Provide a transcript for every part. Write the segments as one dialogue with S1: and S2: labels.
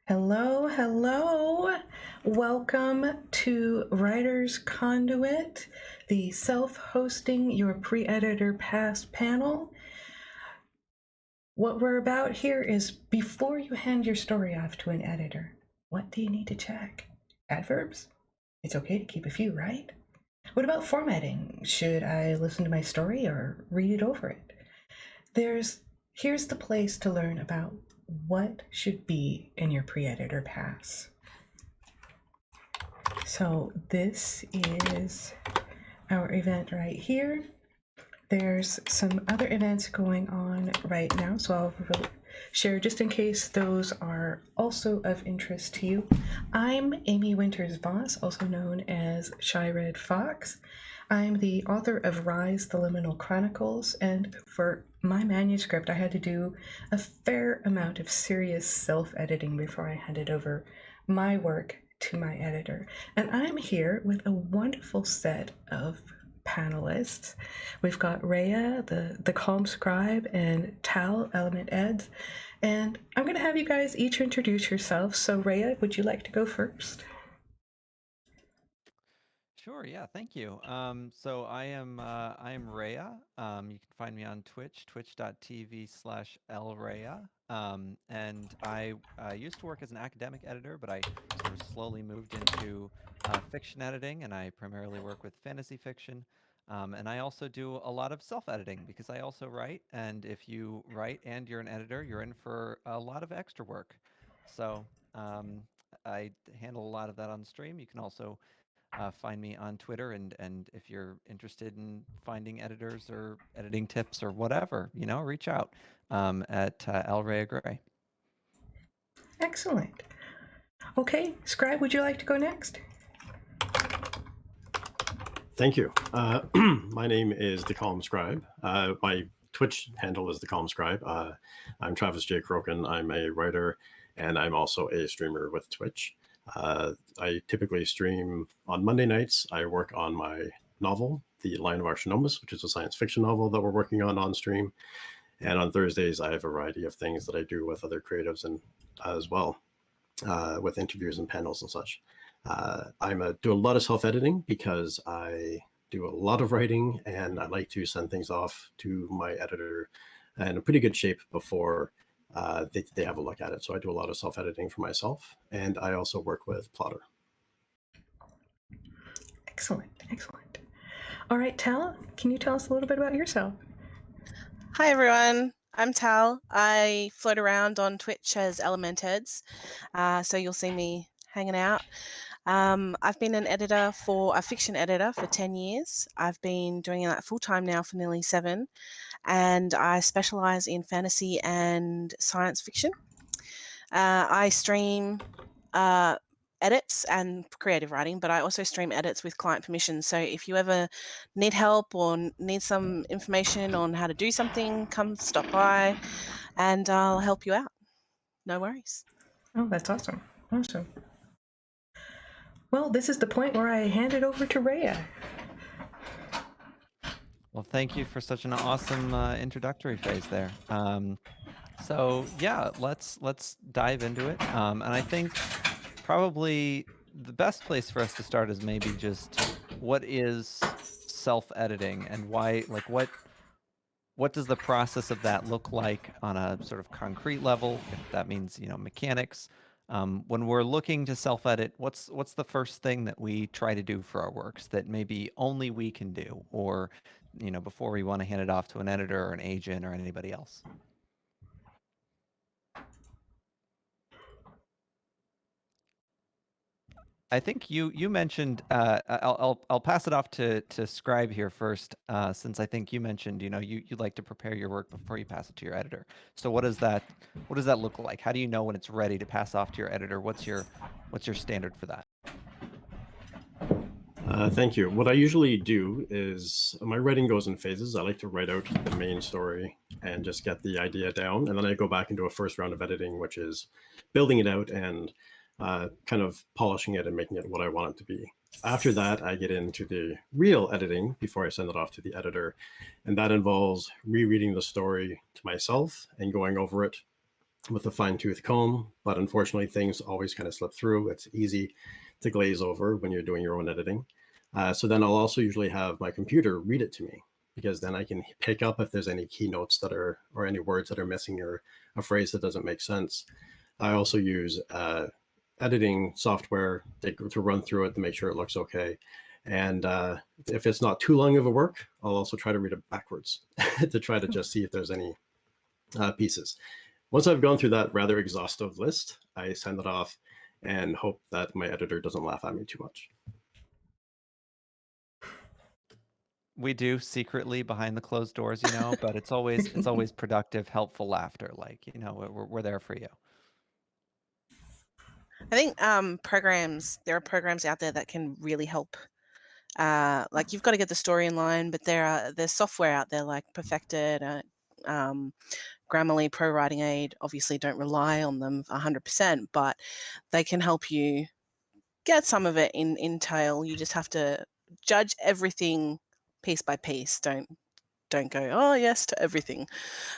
S1: Hello, hello. Welcome to Writer's Conduit, the self-hosting your pre-editor pass panel. What we're about here is before you hand your story off to an editor, what do you need to check? Adverbs? It's okay to keep a few, right? What about formatting? Should I listen to my story or read it over it? Here's the place to learn about what should be in your pre-editor pass. So this is our event right here. There's some other events going on right now, so I'll share just in case those are also of interest to you. I'm Amy Winters-Voss, also known as ShyRedFox. I'm the author of Rise, the Liminal Chronicles, and for my manuscript, I had to do a fair amount of serious self-editing before I handed over my work to my editor. And I'm here with a wonderful set of panelists. We've got LRhea, the CalmScribe, and Tal, ElementEds. And I'm going to have you guys each introduce yourselves. So LRhea, would you like to go first?
S2: Sure, yeah, thank you. So I am LRhea. You can find me on Twitch, twitch.tv/LRhea. And I used to work as an academic editor, but I sort of slowly moved into fiction editing, and I primarily work with fantasy fiction. And I also do a lot of self-editing because I also write, and if you write and you're an editor, you're in for a lot of extra work. So I handle a lot of that on stream. You can also find me on Twitter, and if you're interested in finding editors or editing tips or whatever, reach out at LRhea Gray.
S1: Excellent. Okay, Scribe, would you like to go next?
S3: Thank you. My name is TheCalmScribe. My Twitch handle is TheCalmScribe. I'm Travis J. Crokin. I'm a writer, and I'm also a streamer with Twitch. I typically stream on Monday nights. I work on my novel, The Lion of Archinomus, which is a science fiction novel that we're working on stream. And on Thursdays, I have a variety of things that I do with other creatives and as well, with interviews and panels and such. I do a lot of self-editing because I do a lot of writing and I like to send things off to my editor in a pretty good shape before they have a look at it. So I do a lot of self-editing for myself, and I also work with Plotter.
S1: Excellent, excellent. All right, Tal, can you tell us a little bit about yourself?
S4: Hi everyone, I'm Tal. I float around on Twitch as ElementEds, so you'll see me hanging out. I've been a fiction editor for 10 years. I've been doing that full-time now for nearly 7, and I specialize in fantasy and science fiction. I stream edits and creative writing, but I also stream edits with client permission. So if you ever need help or need some information on how to do something, come stop by and I'll help you out. No worries.
S1: Oh, that's awesome. Awesome. Well, this is the point where I hand it over to LRhea.
S2: Well, thank you for such an awesome introductory phase there. So yeah, let's dive into it. And I think probably the best place for us to start is maybe just what is self-editing and why, like what does the process of that look like on a sort of concrete level, if that means, mechanics? When we're looking to self-edit, what's the first thing that we try to do for our works that maybe only we can do, or, before we want to hand it off to an editor or an agent or anybody else? I think you mentioned, I'll pass it off to Scribe here first, since I think you mentioned, you like to prepare your work before you pass it to your editor. So what does that look like? How do you know when it's ready to pass off to your editor? What's your standard for that?
S3: Thank you. What I usually do is my writing goes in phases. I like to write out the main story and just get the idea down. And then I go back into a first round of editing, which is building it out and kind of polishing it and making it what I want it to be. After that, I get into the real editing before I send it off to the editor. And that involves rereading the story to myself and going over it with a fine-tooth comb, but unfortunately things always kind of slip through. It's easy to glaze over when you're doing your own editing. So then I'll also usually have my computer read it to me, because then I can pick up if there's any keynotes that are, or any words that are missing, or a phrase that doesn't make sense. I also use editing software to run through it to make sure it looks okay. And if it's not too long of a work, I'll also try to read it backwards to try to just see if there's any pieces. Once I've gone through that rather exhaustive list, I send it off and hope that my editor doesn't laugh at me too much.
S2: We do secretly behind the closed doors, you know, but it's always productive, helpful laughter. Like, you know, we're there for you.
S4: I think there are programs out there that can really help. Like, you've got to get the story in line, but there's software out there like Perfected, Grammarly, Pro Writing Aid. Obviously, don't rely on them 100%, but they can help you get some of it in tail. You just have to judge everything piece by piece. Don't go, oh yes to everything.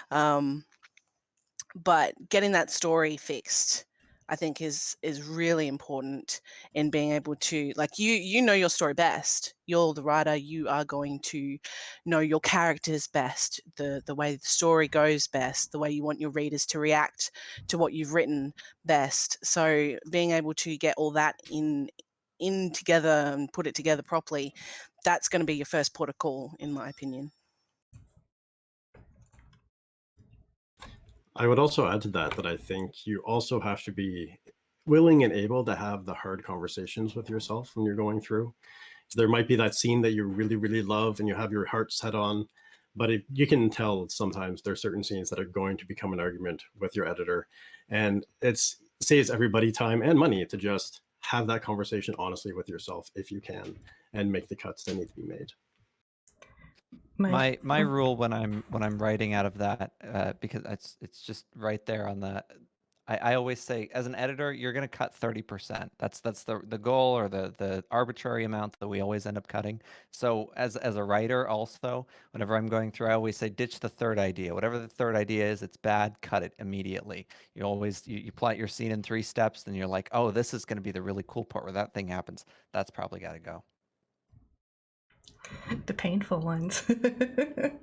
S4: But getting that story fixed, I think, is really important in being able to, like, you know your story best. You're the writer. You are going to know your characters best, the way the story goes best, the way you want your readers to react to what you've written best. So being able to get all that in together and put it together properly, that's going to be your first port of call, in my opinion.
S3: I would also add to that I think you also have to be willing and able to have the hard conversations with yourself when you're going through. So there might be that scene that you really, really love and you have your heart set on, but you can tell sometimes there are certain scenes that are going to become an argument with your editor. And it saves everybody time and money to just have that conversation honestly with yourself if you can, and make the cuts that need to be made.
S2: My rule when I'm writing out of that, because it's just right there on the, I always say, as an editor, you're going to cut 30%. That's the goal, or the arbitrary amount that we always end up cutting. So as a writer also, whenever I'm going through, I always say ditch the third idea. Whatever the third idea is, it's bad, cut it immediately. You always you plot your scene in 3 steps, then you're like, oh, this is going to be the really cool part where that thing happens. That's probably got to go.
S1: The painful ones.
S4: It's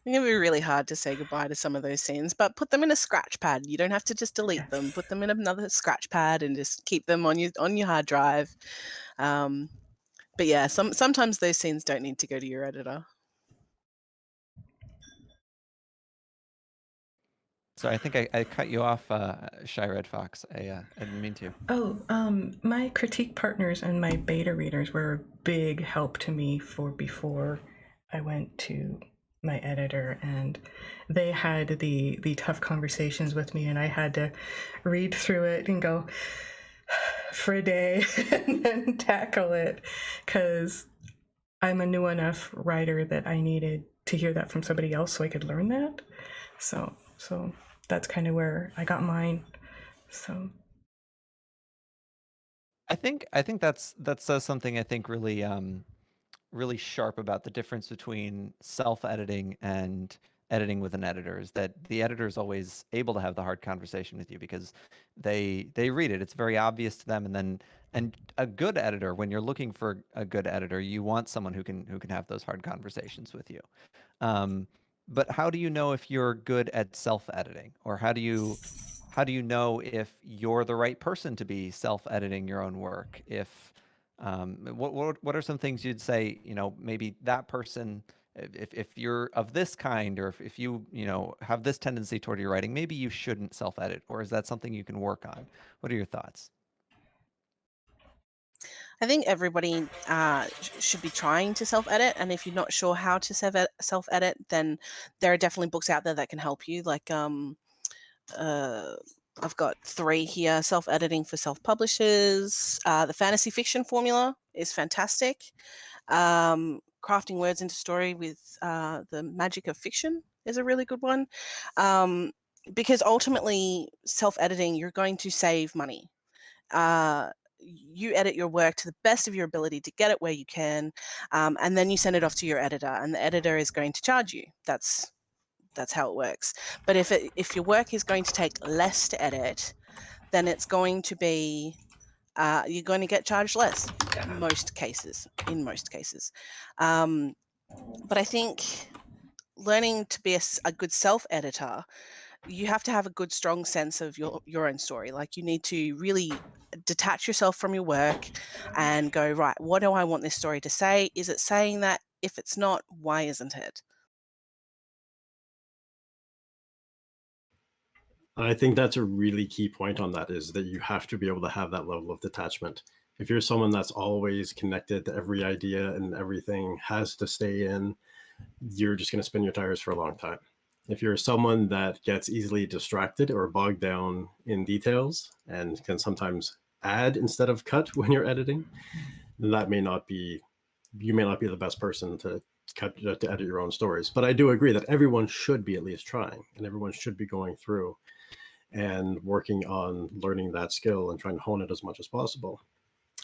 S4: going to be really hard to say goodbye to some of those scenes, but put them in a scratch pad. You don't have to just delete them. Put them in another scratch pad and just keep them on your hard drive. But yeah, sometimes those scenes don't need to go to your editor.
S2: So I think I cut you off, ShyRedFox. I didn't mean to.
S1: Oh, my critique partners and my beta readers were a big help to me before I went to my editor, and they had the tough conversations with me, and I had to read through it and go for a day and then tackle it, because I'm a new enough writer that I needed to hear that from somebody else so I could learn that. So that's kind of where I got mine. So
S2: I think that says something, I think, really really sharp about the difference between self-editing and editing with an editor, is that the editor is always able to have the hard conversation with you because they read it. It's very obvious to them, and a good editor, when you're looking for a good editor, you want someone who can have those hard conversations with you. But how do you know if you're good at self-editing, or how do you know if you're the right person to be self-editing your own work? If what are some things you'd say, you know, maybe that person, if you're of this kind, or if you have this tendency toward your writing, maybe you shouldn't self-edit, or is that something you can work on? What are your thoughts?
S4: I think everybody should be trying to self-edit, and if you're not sure how to self-edit, then there are definitely books out there that can help you. Like, I've got 3 here: Self-Editing for Self-Publishers. The Fantasy Fiction Formula is fantastic. Crafting Words into Story with The Magic of Fiction is a really good one. Because ultimately, self-editing, you're going to save money. You edit your work to the best of your ability to get it where you can, and then you send it off to your editor, and the editor is going to charge you. That's that's how it works. But if your work is going to take less to edit, then it's going to be you're going to get charged less in most cases. But I think learning to be a good self-editor, you have to have a good, strong sense of your own story. Like, you need to really detach yourself from your work and go, right, what do I want this story to say? Is it saying that? If it's not, why isn't it?
S3: I think that's a really key point on that, is that you have to be able to have that level of detachment. If you're someone that's always connected to every idea and everything has to stay in, you're just going to spin your tires for a long time. If you're someone that gets easily distracted or bogged down in details and can sometimes add instead of cut when you're editing, then you may not be the best person to edit your own stories. But I do agree that everyone should be at least trying, and everyone should be going through and working on learning that skill and trying to hone it as much as possible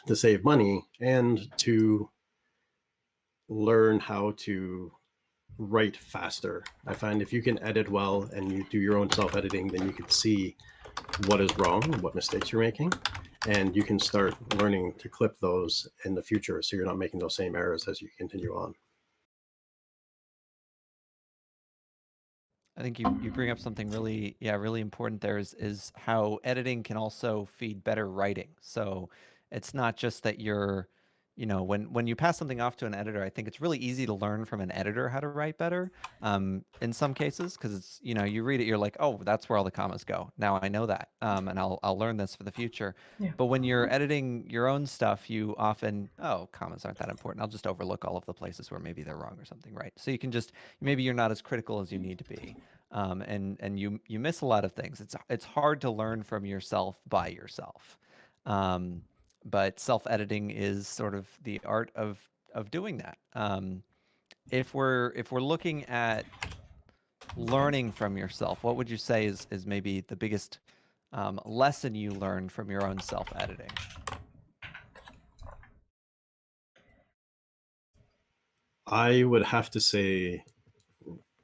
S3: to save money and to learn how to write faster. I find if you can edit well and you do your own self-editing, then you can see what is wrong, what mistakes you're making, and you can start learning to clip those in the future so you're not making those same errors as you continue on.
S2: I think you bring up something really important there, is how editing can also feed better writing. So it's not just that you're, when you pass something off to an editor, I think it's really easy to learn from an editor how to write better, in some cases, because it's, you read it, you're like, oh, that's where all the commas go. Now I know that, and I'll learn this for the future.
S1: Yeah.
S2: But when you're editing your own stuff, you often, oh, commas aren't that important. I'll just overlook all of the places where maybe they're wrong or something, right? So you can just, maybe you're not as critical as you need to be. And you miss a lot of things. It's hard to learn from yourself by yourself. But self-editing is sort of the art of doing that. If we're looking at learning from yourself, what would you say is maybe the biggest lesson you learned from your own self-editing?
S3: I would have to say,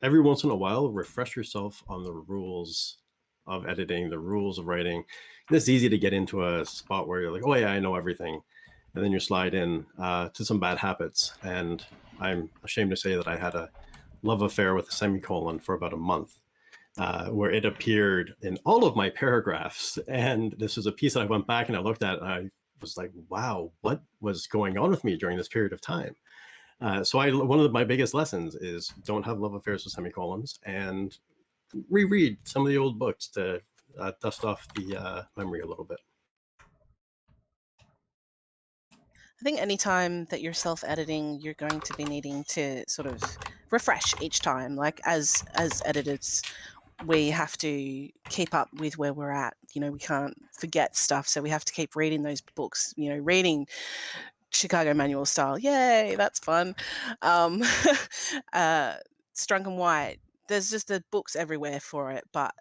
S3: every once in a while, refresh yourself on the rules of editing, the rules of writing. It's easy to get into a spot where you're like, oh yeah, I know everything. And then you slide in to some bad habits. And I'm ashamed to say that I had a love affair with a semicolon for about a month, where it appeared in all of my paragraphs. And this was a piece that I went back and I looked at, and I was like, wow, what was going on with me during this period of time? So one of my biggest lessons is don't have love affairs with semicolons, and reread some of the old books to dust off the memory a little bit.
S4: I think anytime that you're self-editing, you're going to be needing to sort of refresh each time. Like, as editors, we have to keep up with where we're at. We can't forget stuff, so we have to keep reading those books. Reading Chicago Manual Style, yay, that's fun. Strunk and White, there's just the books everywhere for it, but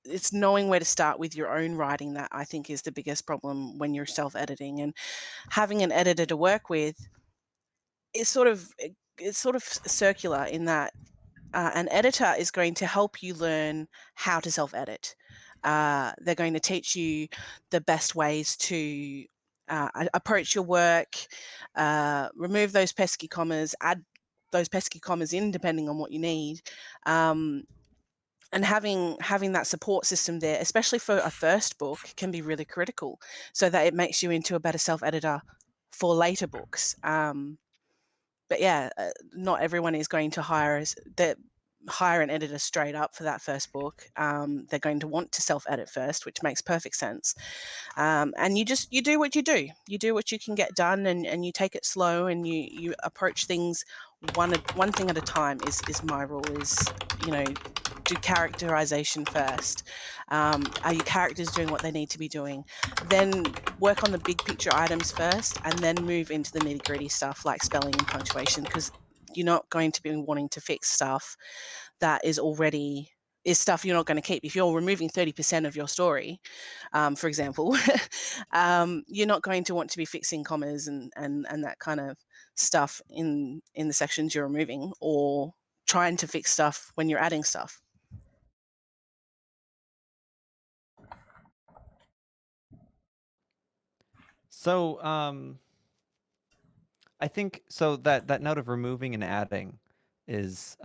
S4: it's knowing where to start with your own writing that I think is the biggest problem when you're self-editing. And having an editor to work with is sort of circular in that an editor is going to help you learn how to self-edit. They're going to teach you the best ways to approach your work, remove those pesky commas, add those pesky commas in depending on what you need. And having that support system there, especially for a first book, can be really critical, so that it makes you into a better self-editor for later books. But yeah, not everyone is going to hire an editor straight up for that first book. They're going to want to self-edit first, which makes perfect sense. And you do what you do. You do what you can get done, and you take it slow, and you approach things one thing at a time. Is my rule. Is do characterization first. Are your characters doing what they need to be doing? Then work on the big picture items first, and then move into the nitty-gritty stuff like spelling and punctuation, because you're not going to be wanting to fix stuff that is stuff you're not going to keep. If you're removing 30% of your story, for example, you're not going to want to be fixing commas and that kind of stuff in the sections you're removing, or trying to fix stuff when you're adding stuff.
S2: So I think so that note of removing and adding is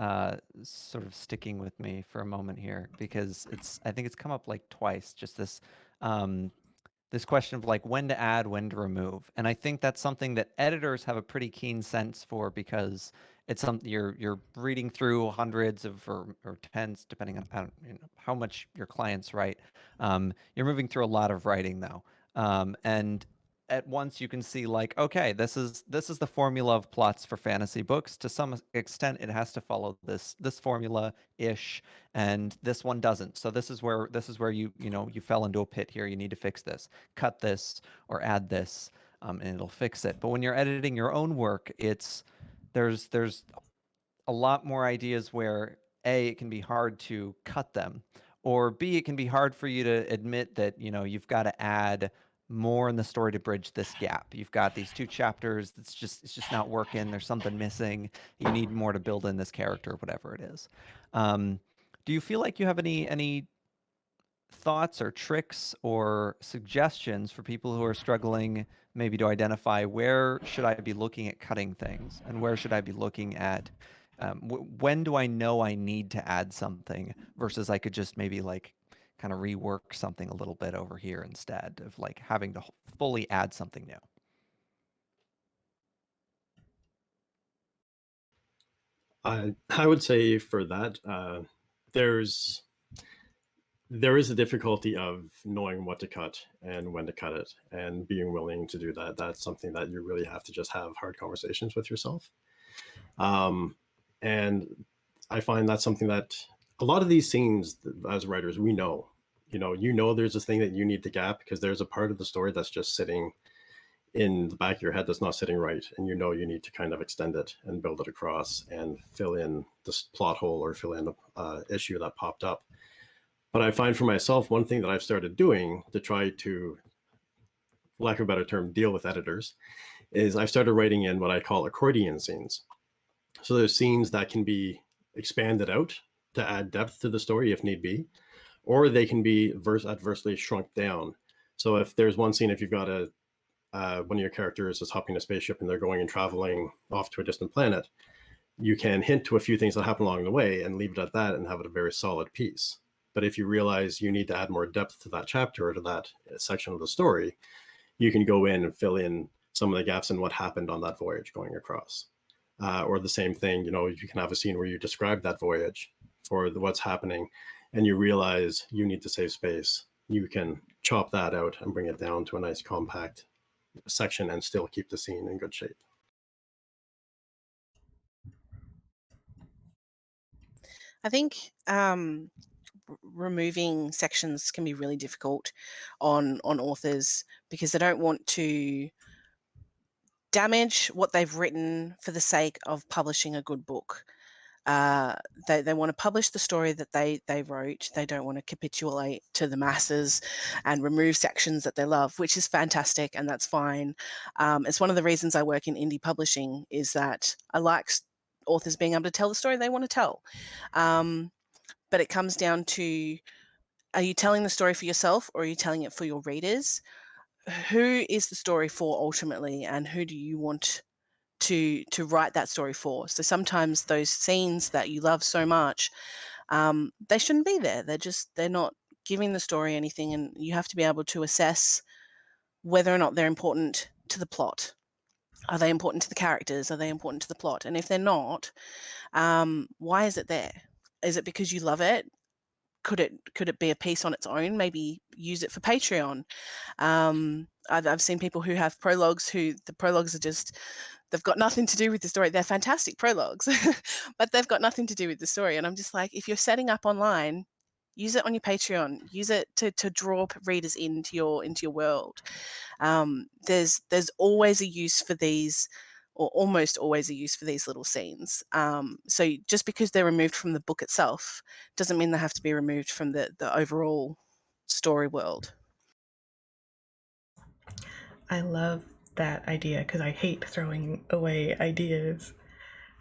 S2: sort of sticking with me for a moment here, because I think it's come up like twice, just this question of like when to add, when to remove. And I think that's something that editors have a pretty keen sense for, because it's something you're reading through hundreds of or tens, depending on how much your clients write. You're moving through a lot of writing though. And at once you can see like, okay, this is the formula of plots for fantasy books. To some extent, it has to follow this formula ish, and this one doesn't. So this is where you fell into a pit here. You need to fix this, cut this, or add this, and it'll fix it. But when you're editing your own work, there's a lot more ideas where A, it can be hard to cut them, or B, it can be hard for you to admit that you've got to add more in the story to bridge this gap. You've got these 2 chapters. It's just not working. There's something missing. You need more to build in this character, whatever it is. Do you feel like you have any thoughts or tricks or suggestions for people who are struggling maybe to identify where should I be looking at cutting things, and where should I be looking at when do I know I need to add something versus I could just maybe like kind of rework something a little bit over here instead of like having to fully add something new?
S3: I would say for that, there is a difficulty of knowing what to cut and when to cut it, and being willing to do that. That's something that you really have to just have hard conversations with yourself. And I find that's something that a lot of these scenes, as writers, we know. There's this thing that you need to gap because there's a part of the story that's just sitting in the back of your head that's not sitting right, and you need to kind of extend it and build it across and fill in this plot hole or fill in the issue that popped up. But I find for myself, one thing that I've started doing to try to, for lack of a better term, deal with editors, is I've started writing in what I call accordion scenes. So there's scenes that can be expanded out to add depth to the story if need be, or they can be adversely shrunk down. So if there's one scene, if you've got one of your characters is hopping a spaceship and they're going and traveling off to a distant planet, you can hint to a few things that happen along the way and leave it at that and have it a very solid piece. But if you realize you need to add more depth to that chapter or to that section of the story, you can go in and fill in some of the gaps in what happened on that voyage going across. Or the same thing, you can have a scene where you describe that voyage for what's happening and you realize you need to save space. You can chop that out and bring it down to a nice compact section and still keep the scene in good shape.
S4: I think removing sections can be really difficult on authors because they don't want to damage what they've written for the sake of publishing a good book. They want to publish the story that they wrote. They don't want to capitulate to the masses and remove sections that they love, which is fantastic, and that's fine. It's one of the reasons I work in indie publishing, is that I like authors being able to tell the story they want to tell. But it comes down to, are you telling the story for yourself or are you telling it for your readers? Who is the story for ultimately, and who do you want to write that story for? So sometimes those scenes that you love so much, they shouldn't be there. They're not giving the story anything, and you have to be able to assess whether or not they're important to the plot. Are they important to the characters? Are they important to the plot? And if they're not, why is it there? Is it because you love it? Could it be a piece on its own? Maybe use it for Patreon. I've seen people who have prologues who the prologues are just, they've got nothing to do with the story. They're fantastic prologues, but they've got nothing to do with the story. And I'm just like, if you're setting up online, use it on your Patreon. Use it to draw readers into your world. There's always a use for these, or almost always a use for these little scenes. So just because they're removed from the book itself doesn't mean they have to be removed from the overall story world.
S1: I love that idea because I hate throwing away ideas.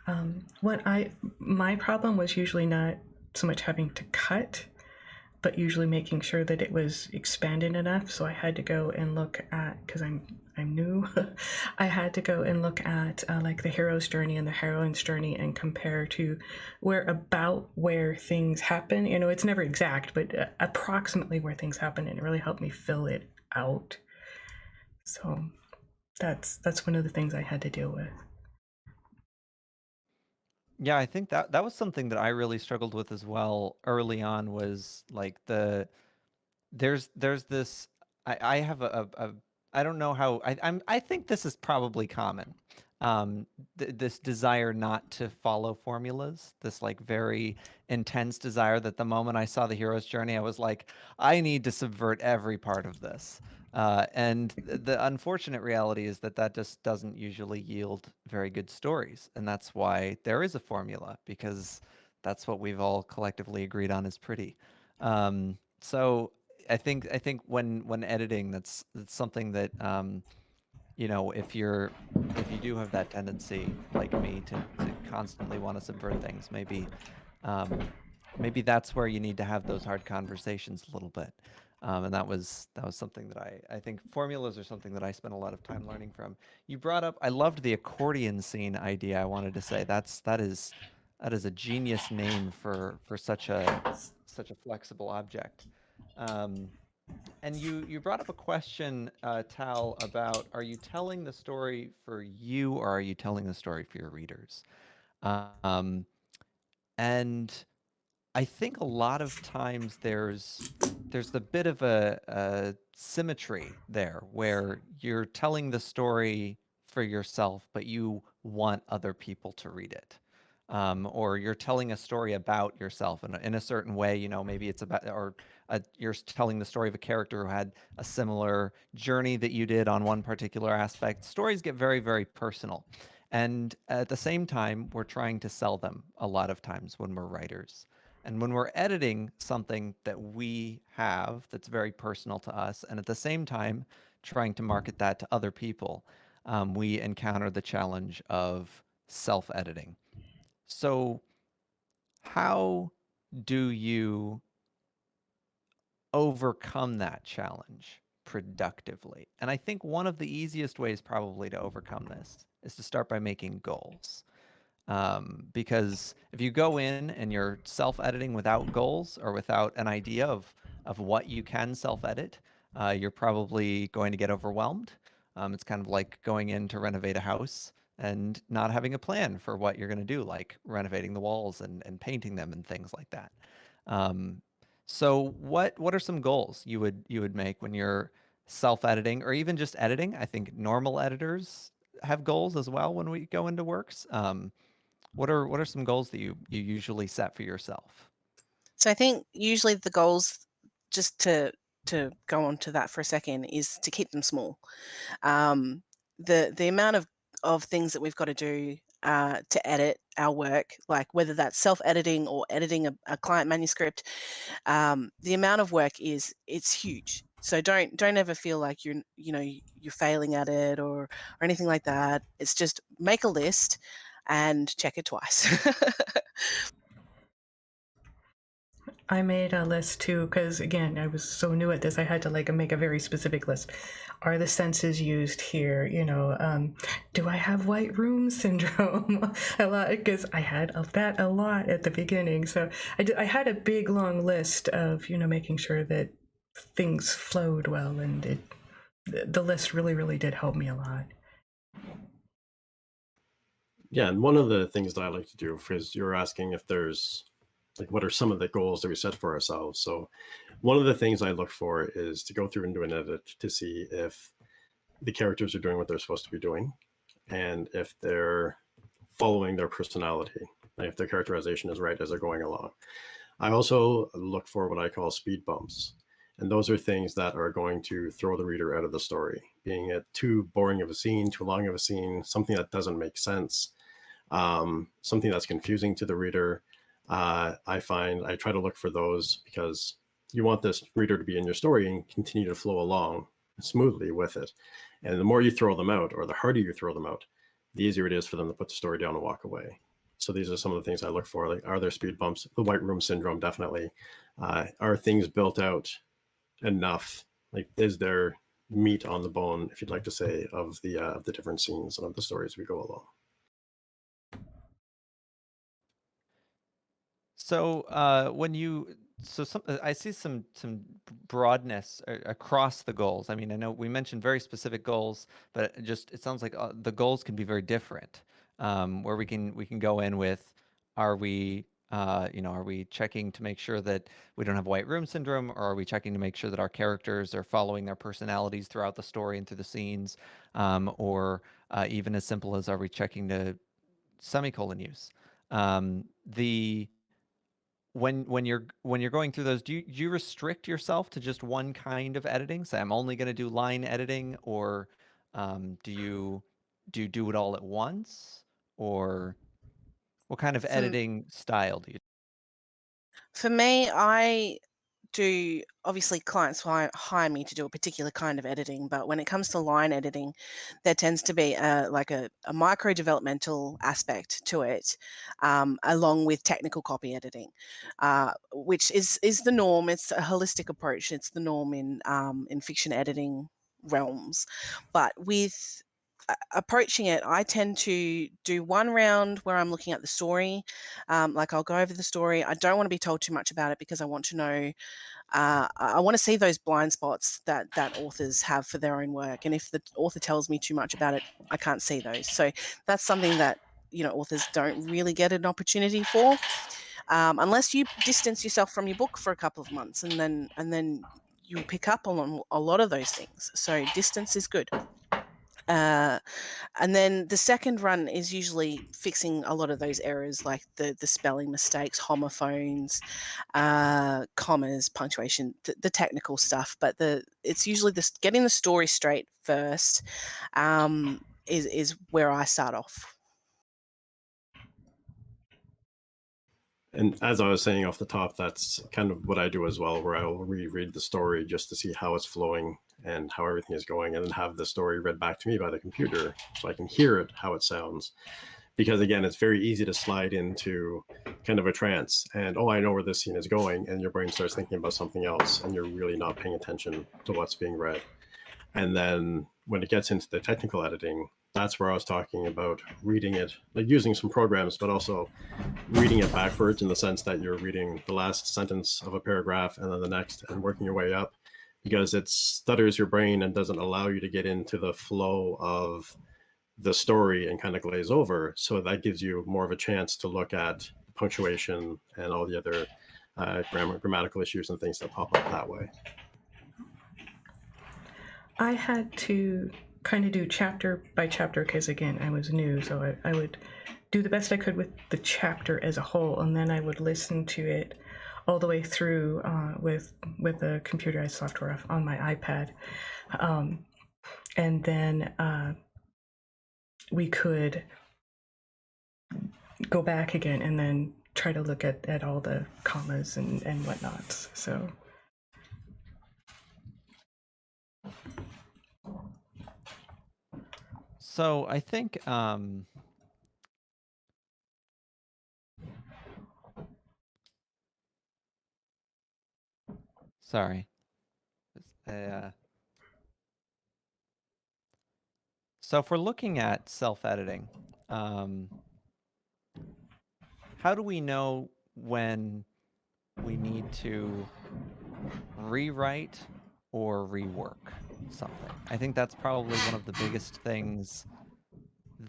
S1: My problem was usually not so much having to cut, but usually making sure that it was expanded enough. So I had to go and look at, because I'm new, I had to go and look at like the hero's journey and the heroine's journey and compare to where things happen. You know, it's never exact, but approximately where things happen, and it really helped me fill it out. So that's one of the things I had to deal with.
S2: Yeah, I think that was something that I really struggled with as well early on, was like there's this, I have a I don't know how, I think this is probably common. This desire not to follow formulas, this like very intense desire that the moment I saw the hero's journey, I was like, I need to subvert every part of this. And the unfortunate reality is that just doesn't usually yield very good stories. And that's why there is a formula, because that's what we've all collectively agreed on is pretty. So I think when editing, that's something that you know, if you do have that tendency like me to constantly want to subvert things, maybe maybe that's where you need to have those hard conversations a little bit. And that was something that I think formulas are something that I spent a lot of time learning from. You brought up, I loved the accordion scene idea. I wanted to say that is a genius name for such a flexible object. Um, and you brought up a question, Tal, about, are you telling the story for you, or are you telling the story for your readers? Um, and I think a lot of times there's a bit of a symmetry there, where you're telling the story for yourself, but you want other people to read it. Or you're telling a story about yourself in a certain way, you know, maybe it's about, or you're telling the story of a character who had a similar journey that you did on one particular aspect. Stories get very, very personal. And at the same time, we're trying to sell them a lot of times when we're writers. And when we're editing something that we have that's very personal to us, and at the same time trying to market that to other people, we encounter the challenge of self-editing. So how do you overcome that challenge productively? And I think one of the easiest ways probably to overcome this is to start by making goals. Because if you go in and you're self-editing without goals, or without an idea of what you can self-edit, you're probably going to get overwhelmed. It's kind of like going in to renovate a house and not having a plan for what you're going to do, like renovating the walls and painting them and things like that. Um, so what are some goals you would make when you're self-editing, or even just editing? I think normal editors have goals as well when we go into works. What are some goals that you usually set for yourself?
S4: So I think usually the goals, just to go on to that for a second, is to keep them small. The amount of things that we've got to do to edit our work, like whether that's self-editing or editing a client manuscript, the amount of work it's huge. So don't ever feel like you're failing at it or anything like that. It's just make a list and check it twice.
S1: I made a list too, because again, I was so new at this. I had to like make a very specific list. Are the senses used here? You know, do I have white room syndrome? A lot, because I had that a lot at the beginning. So I had a big long list of, you know, making sure that things flowed well, and the list really did help me a lot.
S3: Yeah, and one of the things that I like to do, because you're asking if there's like, what are some of the goals that we set for ourselves? So one of the things I look for is to go through and do an edit to see if the characters are doing what they're supposed to be doing, and if they're following their personality, like if their characterization is right as they're going along. I also look for what I call speed bumps. And those are things that are going to throw the reader out of the story, being it too boring of a scene, too long of a scene, something that doesn't make sense, something that's confusing to the reader. I try to look for those, because you want this reader to be in your story and continue to flow along smoothly with it. And the more you throw them out, or the harder you throw them out, the easier it is for them to put the story down and walk away. So these are some of the things I look for. Like, are there speed bumps? The white room syndrome, definitely. Are things built out enough? Like, is there meat on the bone, if you'd like to say, of the different scenes and of the stories we go along.
S2: So when you I see some broadness across the goals. I mean, I know we mentioned very specific goals, but it sounds like the goals can be very different. Where we can go in with, are we are we checking to make sure that we don't have white room syndrome, or are we checking to make sure that our characters are following their personalities throughout the story and through the scenes, or even as simple as, are we checking to semicolon use? The when you're going through those, do you restrict yourself to just one kind of editing? Say, I'm only going to do line editing, or do you do it all at once, or what kind of
S4: For,
S2: editing style do you?
S4: for me, I do, obviously clients hire me to do a particular kind of editing, but when it comes to line editing, there tends to be like a micro developmental aspect to it, along with technical copy editing, which is the norm. It's a holistic approach. It's the norm in fiction editing realms, but with approaching it, I tend to do one round where I'm looking at the story. Like, I'll go over the story. I don't want to be told too much about it because I want to know, I want to see those blind spots that authors have for their own work. And if the author tells me too much about it, I can't see those. So that's something that, authors don't really get an opportunity for, unless you distance yourself from your book for a couple of months, and then you'll pick up on a lot of those things. So distance is good. And then the second run is usually fixing a lot of those errors, like the spelling mistakes, homophones, commas, punctuation, the technical stuff. But it's usually getting the story straight first, is where I start off.
S3: And as I was saying off the top, that's kind of what I do as well, where I'll reread the story just to see how it's flowing and how everything is going, and then have the story read back to me by the computer so I can hear it, how it sounds. Because again, it's very easy to slide into kind of a trance and, oh, I know where this scene is going, and your brain starts thinking about something else, and you're really not paying attention to what's being read. And then when it gets into the technical editing, that's where I was talking about reading it, like using some programs, but also reading it backwards, in the sense that you're reading the last sentence of a paragraph and then the next, and working your way up, because it stutters your brain and doesn't allow you to get into the flow of the story and kind of glaze over. So that gives you more of a chance to look at punctuation and all the other grammatical issues and things that pop up that way.
S1: I had to kind of do chapter by chapter because, again, I was new, so I would do the best I could with the chapter as a whole, and then I would listen to it all the way through with the computerized software on my iPad, and then we could go back again and then try to look at all the commas and whatnots. So.
S2: So I think sorry. So if we're looking at self-editing, how do we know when we need to rewrite or rework something? I think that's probably one of the biggest things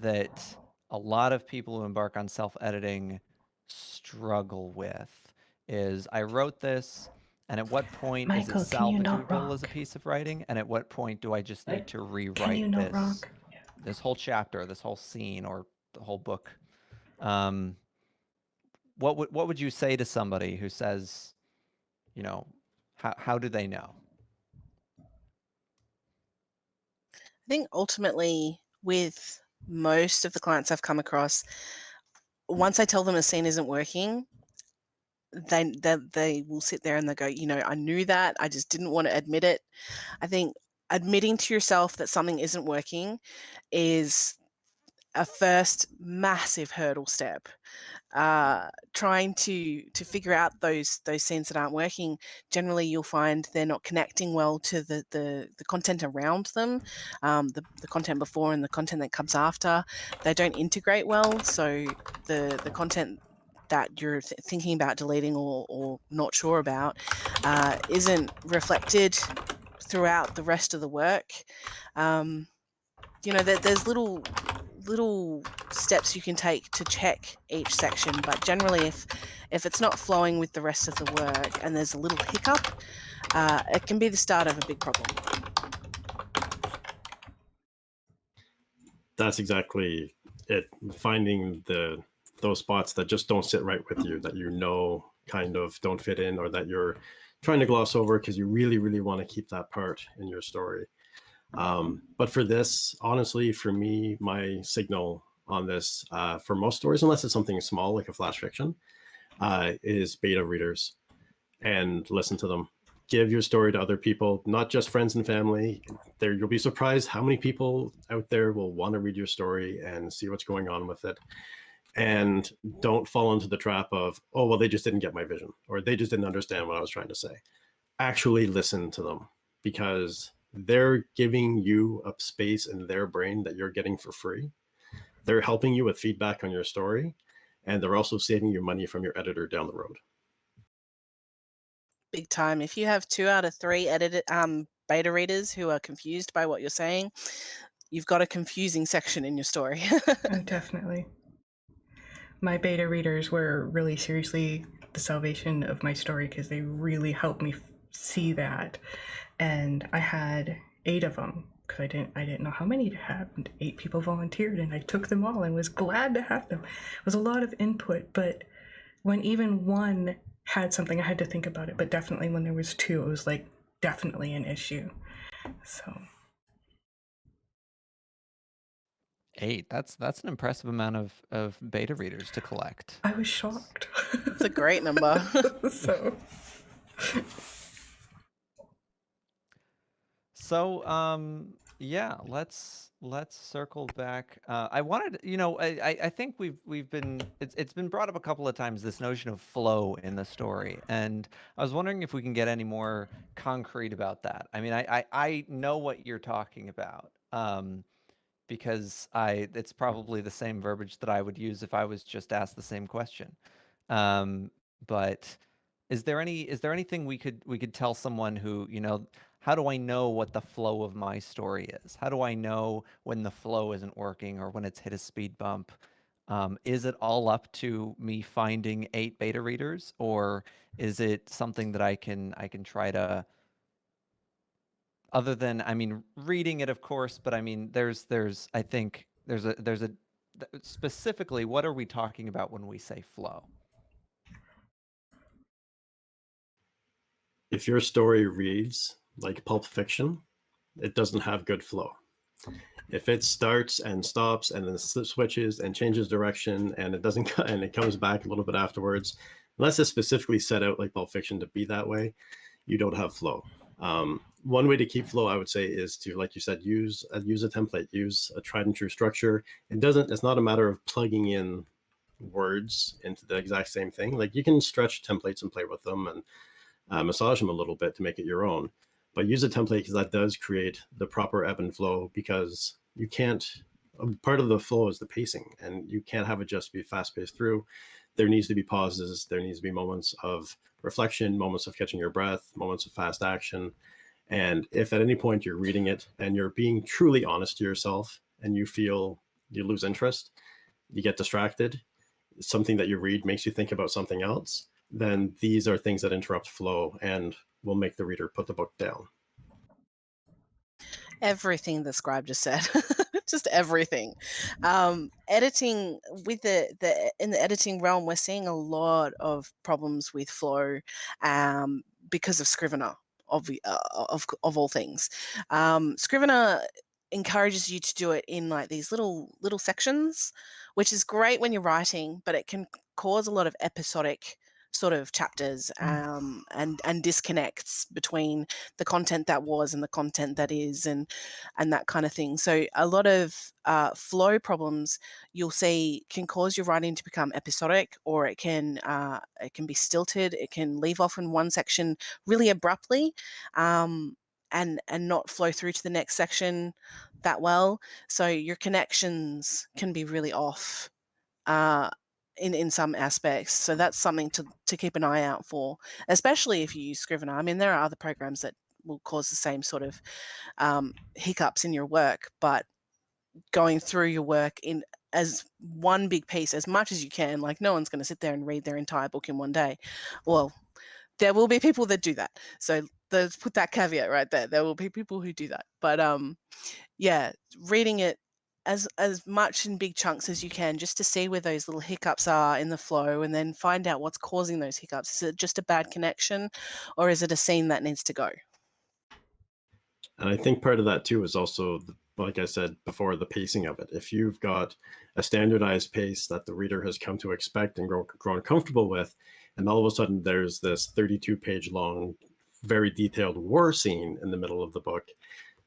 S2: that a lot of people who embark on self-editing struggle with, is, I wrote this, and at what point is it
S1: Michael, can you not
S2: salvageable
S1: rock?
S2: as a piece of writing, and at what point do I just need to
S1: Can you
S2: rewrite
S1: not rock?
S2: this whole chapter, this whole scene, or the whole book? What would you say to somebody who says, how do they know?
S4: I think ultimately, with most of the clients I've come across, once I tell them a scene isn't working, they will sit there and they go, I knew that, I just didn't want to admit it. I think admitting to yourself that something isn't working is a first massive hurdle step. Trying to figure out those scenes that aren't working. Generally, you'll find they're not connecting well to the content around them, the content before and the content that comes after. They don't integrate well, so the content that you're thinking about deleting or not sure about isn't reflected throughout the rest of the work. You know, there's little steps you can take to check each section, but generally if it's not flowing with the rest of the work and there's a little hiccup, it can be the start of a big problem.
S3: That's exactly it. Finding those spots that just don't sit right with you, that kind of don't fit in, or that you're trying to gloss over because you really, really want to keep that part in your story. But for this, honestly, for me, my signal on this, for most stories, unless it's something small like a flash fiction, is beta readers, and listen to them. Give your story to other people, not just friends and family. You'll be surprised how many people out there will want to read your story and see what's going on with it. And don't fall into the trap of, oh, well, they just didn't get my vision, or they just didn't understand what I was trying to say. Actually listen to them, because they're giving you a space in their brain that you're getting for free. They're helping you with feedback on your story, and they're also saving you money from your editor down the road.
S4: Big time. If you have 2 out of 3 beta readers who are confused by what you're saying, you've got a confusing section in your story.
S1: Oh, definitely. My beta readers were really seriously the salvation of my story, because they really helped me see that. And I had 8 of them, because I didn't know how many to have. And 8 people volunteered, and I took them all and was glad to have them. It was a lot of input, but when even one had something, I had to think about it. But definitely when there was 2, it was like definitely an issue. So
S2: 8. That's an impressive amount of beta readers to collect.
S1: I was shocked.
S4: It's a great number.
S2: So yeah, let's circle back. I wanted, I think we've been, it's been brought up a couple of times, this notion of flow in the story, and I was wondering if we can get any more concrete about that. I mean, I know what you're talking about, because it's probably the same verbiage that I would use if I was just asked the same question. But is there anything we could tell someone who, how do I know what the flow of my story is? How do I know when the flow isn't working or when it's hit a speed bump? Is it all up to me finding 8 beta readers, or is it something that I can try to, other than, I mean, reading it, of course, but I mean, I think there's a specifically, what are we talking about when we say flow?
S3: If your story reads like Pulp Fiction, it doesn't have good flow. If it starts and stops and then switches and changes direction and it doesn't, and it comes back a little bit afterwards, unless it's specifically set out like Pulp Fiction to be that way, you don't have flow. One way to keep flow, I would say, is to, like you said, use a template, use a tried and true structure. It's not a matter of plugging in words into the exact same thing. Like, you can stretch templates and play with them and massage them a little bit to make it your own, but use a template, because that does create the proper ebb and flow. Because you can't, part of the flow is the pacing, and you can't have it just be fast paced through. There needs to be pauses. There needs to be moments of reflection, moments of catching your breath, moments of fast action. And if at any point you're reading it and you're being truly honest to yourself and you feel you lose interest, you get distracted, something that you read makes you think about something else, then these are things that interrupt flow and will make the reader put the book down.
S4: Everything the scribe just said. Just everything. Editing, with in the editing realm, we're seeing a lot of problems with flow because of Scrivener, of all things. Scrivener encourages you to do it in like these little sections, which is great when you're writing, but it can cause a lot of episodic sort of chapters and disconnects between the content that was and the content that is and that kind of thing. So a lot of flow problems you'll see can cause your writing to become episodic, or it can be stilted. It can leave off in one section really abruptly and not flow through to the next section that well. So your connections can be really off in some aspects. So that's something to keep an eye out for, especially if you use Scrivener. I mean, there are other programs that will cause the same sort of hiccups in your work, but going through your work in as one big piece as much as you can, like no one's going to sit there and read their entire book in one day. Well, there will be people that do that. So let's put that caveat right there. There will be people who do that. But yeah, reading it as much in big chunks as you can, just to see where those little hiccups are in the flow, and then find out what's causing those hiccups. Is it just a bad connection, or is it a scene that needs to go?
S3: And I think part of that too is also, like I said before, the pacing of it. If you've got a standardized pace that the reader has come to expect and grown comfortable with, and all of a sudden there's this 32-page long, very detailed war scene in the middle of the book,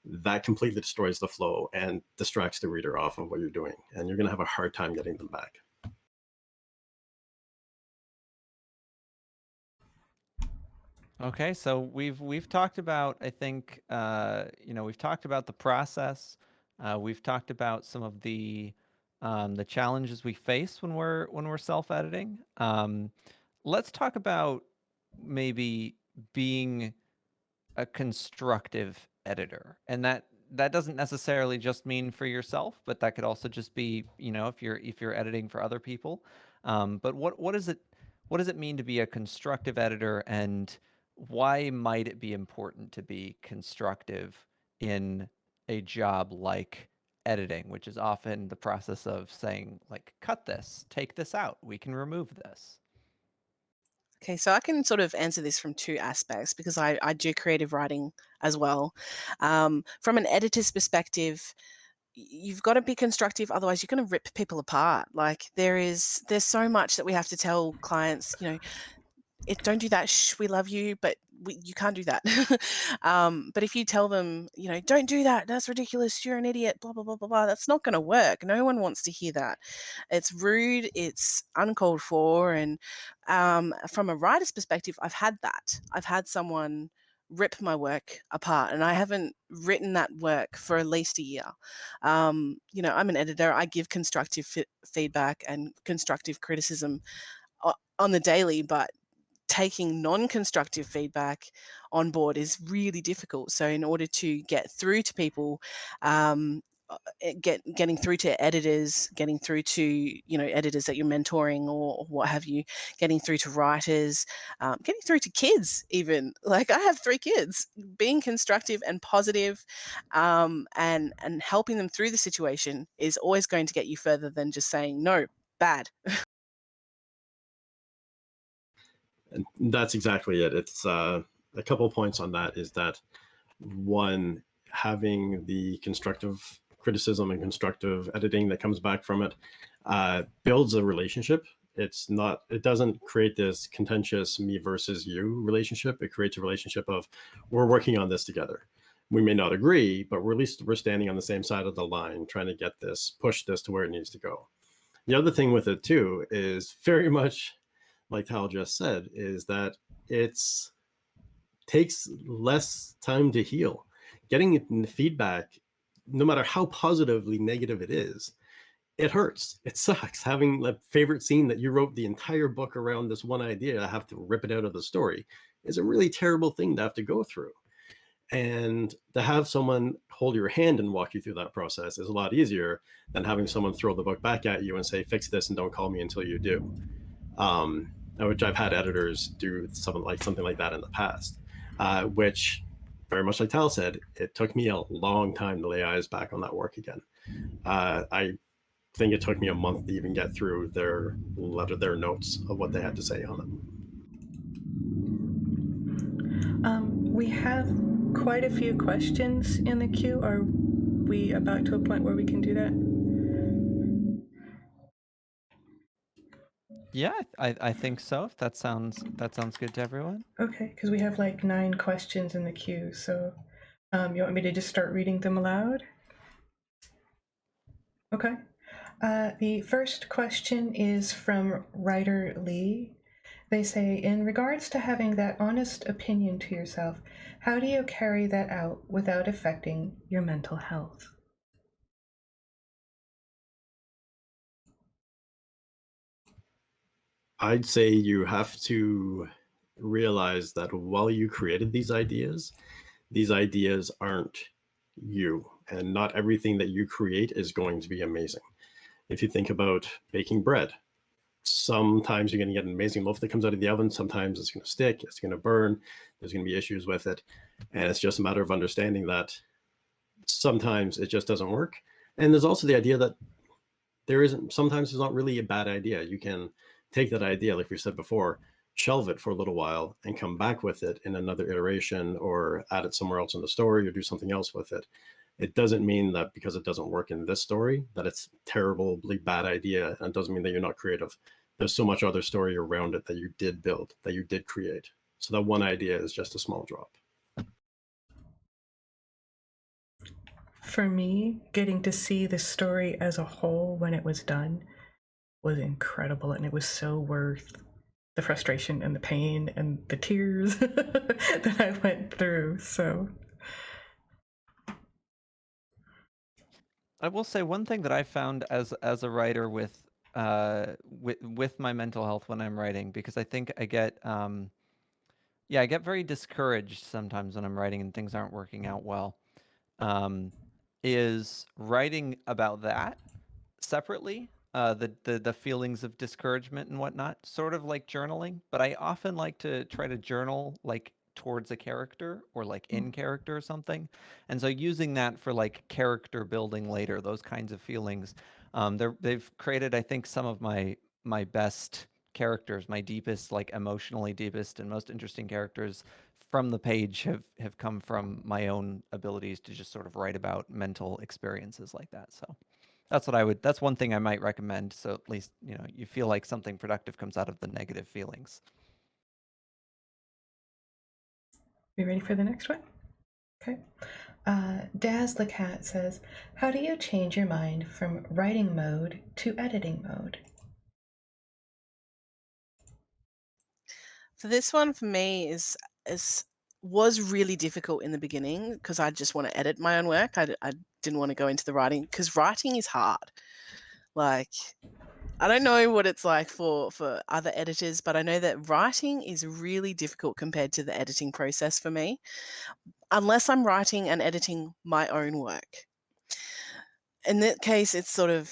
S3: that completely destroys the flow and distracts the reader off of what you're doing, and you're going to have a hard time getting them back.
S2: Okay, so we've talked about, I think, we've talked about the process. We've talked about some of the challenges we face when we're self-editing. Let's talk about maybe being a constructive editor, and that doesn't necessarily just mean for yourself, but that could also just be, if you're editing for other people. But what does it mean to be a constructive editor, and why might it be important to be constructive in a job like editing, which is often the process of saying, like, cut this, take this out, we can remove this?
S4: Okay, so I can sort of answer this from two aspects, because I do creative writing as well. From an editor's perspective, you've got to be constructive, otherwise you're going to rip people apart. Like there's so much that we have to tell clients, don't do that. Shh, we love you, but you can't do that. But if you tell them, don't do that, that's ridiculous, you're an idiot, blah, blah, blah, blah, blah, that's not going to work. No one wants to hear that. It's rude, it's uncalled for. And from a writer's perspective, I've had that. I've had someone rip my work apart, and I haven't written that work for at least a year. I'm an editor. I give constructive feedback and constructive criticism on the daily, but taking non-constructive feedback on board is really difficult. So in order to get through to people, getting through to editors, getting through to editors that you're mentoring or what have you, getting through to writers, getting through to kids even. Like I have 3 kids. Being constructive and positive and helping them through the situation is always going to get you further than just saying no, bad.
S3: And that's exactly it. It's a couple of points on that is that, one, having the constructive criticism and constructive editing that comes back from it builds a relationship. It doesn't create this contentious me versus you relationship. It creates a relationship of, we're working on this together. We may not agree, but at least we're standing on the same side of the line, trying to push this to where it needs to go. The other thing with it too is very much like Tal just said, is that it's takes less time to heal. Getting feedback, no matter how positively negative it is, it hurts. It sucks. Having a favorite scene that you wrote the entire book around this one idea, I have to rip it out of the story, is a really terrible thing to have to go through. And to have someone hold your hand and walk you through that process is a lot easier than having someone throw the book back at you and say, fix this and don't call me until you do. Which I've had editors do something like that in the past, which, very much like Tal said, it took me a long time to lay eyes back on that work again. I think it took me a month to even get through their notes of what they had to say on it.
S1: We have quite a few questions in the queue. Are we about to a point where we can do that?
S2: Yeah, I think so. If that sounds good to everyone.
S1: Okay, because we have like 9 questions in the queue, so you want me to just start reading them aloud? Okay. The first question is from writer Lee. They say, in regards to having that honest opinion to yourself, how do you carry that out without affecting your mental health?
S3: I'd say you have to realize that while you created these ideas aren't you, and not everything that you create is going to be amazing. If you think about baking bread, sometimes you're going to get an amazing loaf that comes out of the oven. Sometimes it's going to stick, it's going to burn, there's going to be issues with it. And it's just a matter of understanding that sometimes it just doesn't work. And there's also the idea that sometimes it's not really a bad idea. You can take that idea, like we said before, shelve it for a little while and come back with it in another iteration, or add it somewhere else in the story, or do something else with it. It doesn't mean that because it doesn't work in this story that it's a terribly bad idea, and it doesn't mean that you're not creative. There's so much other story around it that you did build, that you did create. So that one idea is just a small drop.
S1: For me, getting to see the story as a whole when it was done was incredible, and it was so worth the frustration and the pain and the tears that I went through. So
S2: I will say one thing that I found as a writer with my mental health when I'm writing, because I think I get I get very discouraged sometimes when I'm writing and things aren't working out well. Is writing about that separately, the feelings of discouragement and whatnot, sort of like journaling. But I often like to try to journal like towards a character, or like in character or something. And so using that for like character building later, those kinds of feelings. They've created, I think, some of my best characters, my deepest, like emotionally deepest and most interesting characters from the page have come from my own abilities to just sort of write about mental experiences like that. So that's one thing I might recommend. So at least, you feel like something productive comes out of the negative feelings.
S1: you ready for the next one? Okay. Daz the Cat says, how do you change your mind from writing mode to editing mode?
S4: So this one for me was really difficult in the beginning, because I just want to edit my own work. I didn't want to go into the writing, because writing is hard. Like, I don't know what it's like for other editors, but I know that writing is really difficult compared to the editing process for me, unless I'm writing and editing my own work. In that case, it's sort of,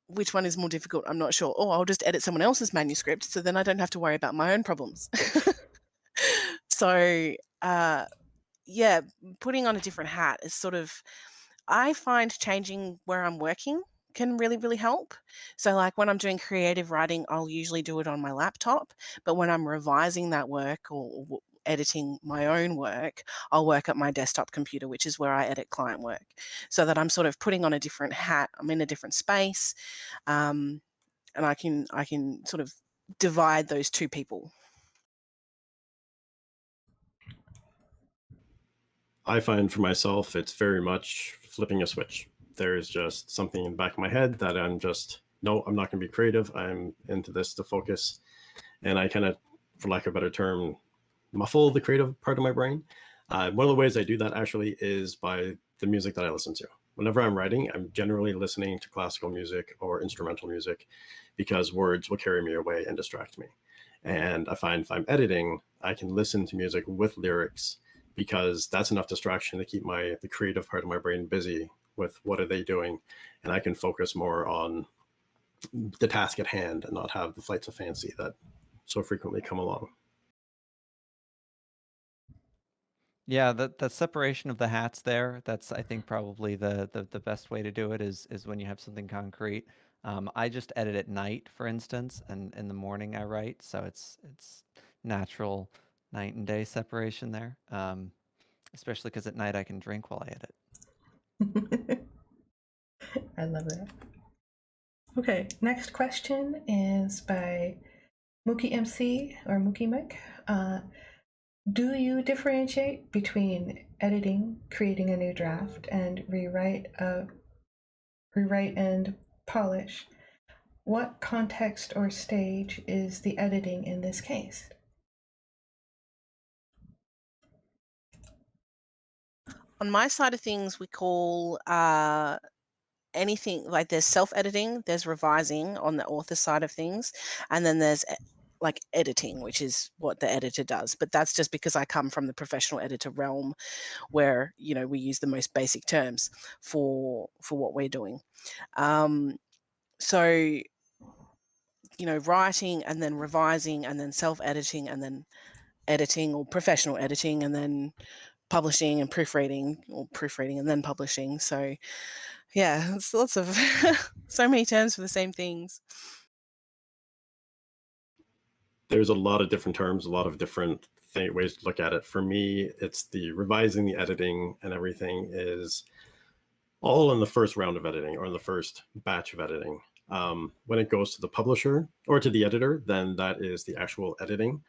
S4: which one is more difficult? I'm not sure. Oh, I'll just edit someone else's manuscript, so then I don't have to worry about my own problems. So, yeah, putting on a different hat is sort of, I find changing where I'm working can really, really help. So, like when I'm doing creative writing, I'll usually do it on my laptop. But when I'm revising that work, or editing my own work, I'll work at my desktop computer, which is where I edit client work. So that I'm sort of putting on a different hat. I'm in a different space, and I can sort of divide those two people.
S3: I find for myself, it's very much flipping a switch. There's just something in the back of my head that no, I'm not going to be creative. I'm into this to focus. And I kind of, for lack of a better term, muffle the creative part of my brain. One of the ways I do that actually is by the music that I listen to. Whenever I'm writing, I'm generally listening to classical music or instrumental music, because words will carry me away and distract me. And I find if I'm editing, I can listen to music with lyrics, because that's enough distraction to keep the creative part of my brain busy with what are they doing, and I can focus more on the task at hand and not have the flights of fancy that so frequently come along.
S2: Yeah, the separation of the hats there, that's, I think, probably the best way to do it is when you have something concrete. I just edit at night, for instance, and in the morning I write, so it's natural night and day separation there. Especially because at night I can drink while I edit.
S1: I love that. Okay, next question is by MC or MookieMick, do you differentiate between editing, creating a new draft, and rewrite and polish? What context or stage is the editing in this case?
S4: On my side of things, we call anything like there's self-editing, there's revising on the author side of things, and then there's like editing, which is what the editor does. But that's just because I come from the professional editor realm, where we use the most basic terms for what we're doing. So writing and then revising and then self-editing and then editing or professional editing and then publishing and proofreading, or proofreading and then publishing. So yeah, it's lots of so many terms for the same things.
S3: There's a lot of different terms, a lot of different ways to look at it. For me, it's the revising, the editing, and everything is all in the first round of editing or in the first batch of editing. When it goes to the publisher or to the editor, then that is the actual editing.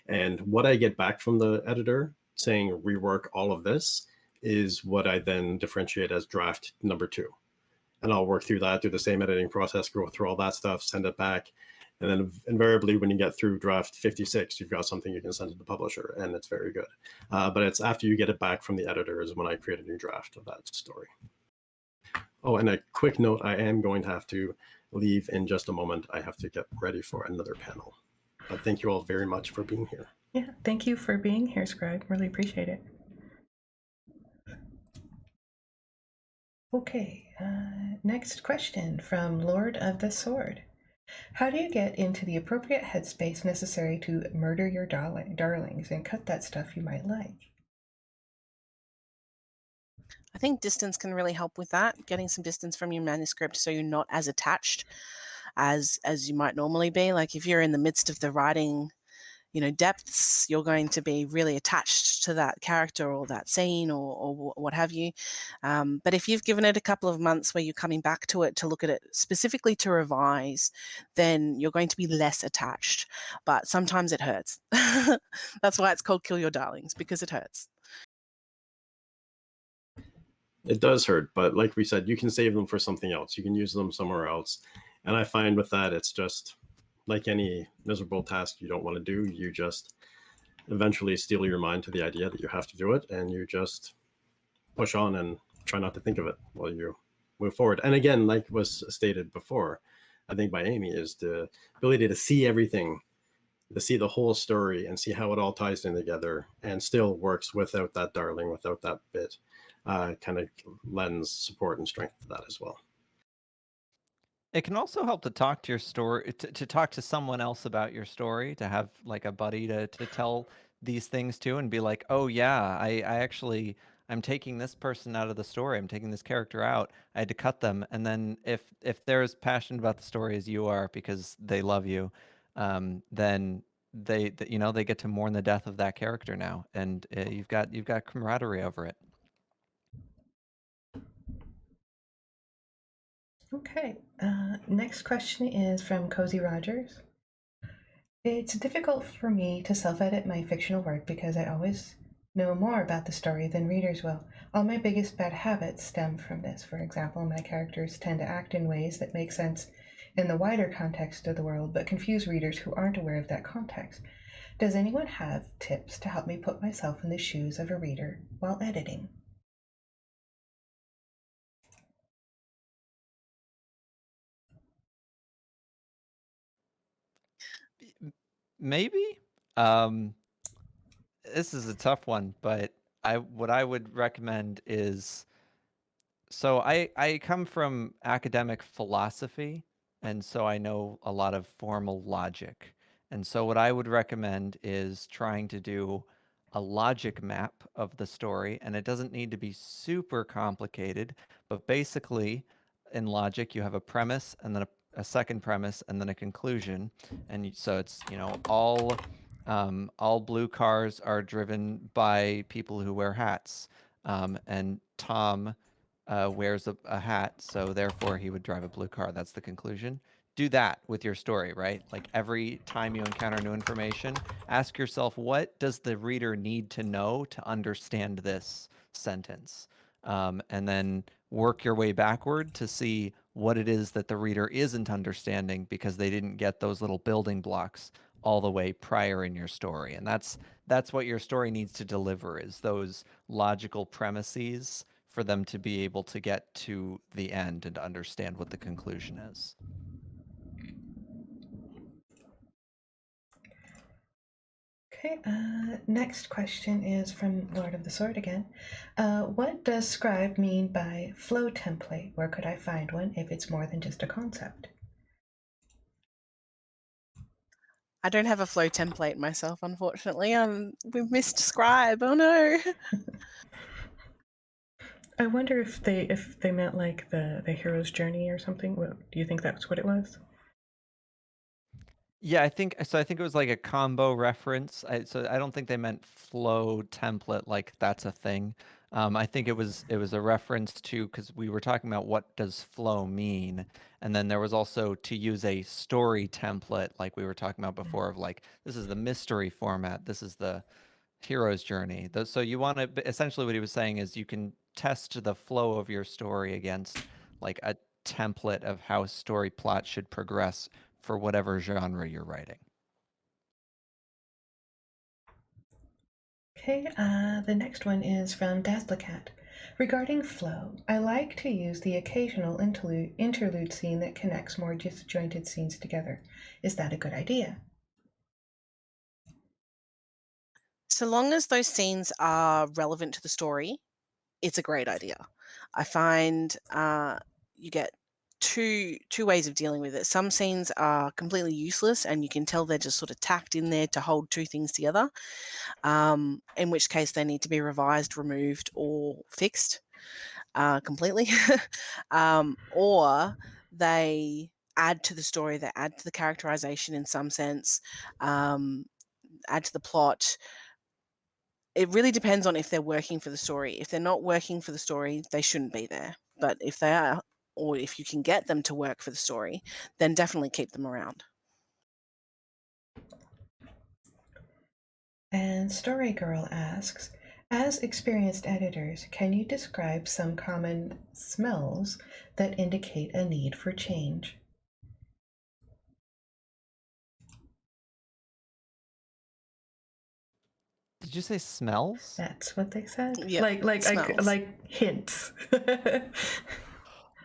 S3: And what I get back from the editor saying rework all of this is what I then differentiate as draft number 2. And I'll work through that, do the same editing process, go through all that stuff, send it back. And then invariably, when you get through draft 56, you've got something you can send to the publisher, and it's very good. But it's after you get it back from the editor is when I create a new draft of that story. Oh, and a quick note, I am going to have to leave in just a moment. I have to get ready for another panel. But thank you all very much for being here.
S1: Yeah, thank you for being here, Scribe. Really appreciate it. Okay, next question from Lord of the Sword. How do you get into the appropriate headspace necessary to murder your darlings and cut that stuff you might like?
S4: I think distance can really help with that, getting some distance from your manuscript so you're not as attached as you might normally be. Like if you're in the midst of the writing depths, you're going to be really attached to that character or that scene or what have you. But if you've given it a couple of months where you're coming back to it to look at it specifically to revise, then you're going to be less attached. But sometimes it hurts. That's why it's called Kill Your Darlings, because it hurts.
S3: It does hurt, but like we said, you can save them for something else. You can use them somewhere else. And I find with that, it's just like any miserable task you don't want to do, you just eventually steel your mind to the idea that you have to do it, and you just push on and try not to think of it while you move forward. And again, like was stated before, I think by Amy, is the ability to see everything, to see the whole story and see how it all ties in together and still works without that darling, without that bit, kind of lends support and strength to that as well.
S2: It can also help to talk to your story, to talk to someone else about your story, to have like a buddy to tell these things to and be like, oh yeah, I'm taking this person out of the story. I'm taking this character out. I had to cut them. And then if they're as passionate about the story as you are because they love you, then they get to mourn the death of that character now. And you've got camaraderie over it.
S1: Okay, next question is from Cozy Rogers. It's difficult for me to self-edit my fictional work because I always know more about the story than readers will. All my biggest bad habits stem from this. For example, my characters tend to act in ways that make sense in the wider context of the world, but confuse readers who aren't aware of that context. Does anyone have tips to help me put myself in the shoes of a reader while editing?
S2: Maybe. This is a tough one, but what I would recommend is, so I come from academic philosophy, and so I know a lot of formal logic. And so what I would recommend is trying to do a logic map of the story, and it doesn't need to be super complicated, but basically in logic you have a premise and then a second premise and then a conclusion. And so it's, all blue cars are driven by people who wear hats. And Tom wears a hat, so therefore he would drive a blue car. That's the conclusion. do that with your story, right? Like every time you encounter new information, ask yourself, what does the reader need to know to understand this sentence? And then work your way backward to see what it is that the reader isn't understanding because they didn't get those little building blocks all the way prior in your story. And that's what your story needs to deliver, is those logical premises for them to be able to get to the end and to understand what the conclusion is.
S1: Okay, next question is from Lord of the Sword again. What does scribe mean by flow template? Where could I find one if it's more than just a concept?
S4: I don't have a flow template myself, unfortunately. We've missed scribe. Oh no.
S1: I wonder if they meant like the hero's journey or something. Do you think that's what it was?
S2: Yeah, I think so. I think it was like a combo reference. So I don't think they meant flow template like that's a thing. I think it was a reference to, because we were talking about what does flow mean, and then there was also to use a story template like we were talking about before, of like, this is the mystery format, this is the hero's journey. So you want to, essentially what he was saying is you can test the flow of your story against like a template of how story plot should progress for whatever genre you're writing.
S1: Okay, the next one is from Dazzlecat. Regarding flow, I like to use the occasional interlude scene that connects more disjointed scenes together. Is that a good idea?
S4: So long as those scenes are relevant to the story, it's a great idea. I find you get two ways of dealing with it. Some scenes are completely useless, and you can tell they're just sort of tacked in there to hold two things together, in which case they need to be revised, removed, or fixed completely. Or they add to the story, they add to the characterization in some sense, add to the plot. It really depends on if they're working for the story. If they're not working for the story, they shouldn't be there. But if they are, or if you can get them to work for the story, then definitely keep them around.
S1: And Story Girl asks, as experienced editors, can you describe some common smells that indicate a need for change?
S2: Did you say smells?
S1: That's what they said.
S4: Yeah, smells.
S1: Like hints.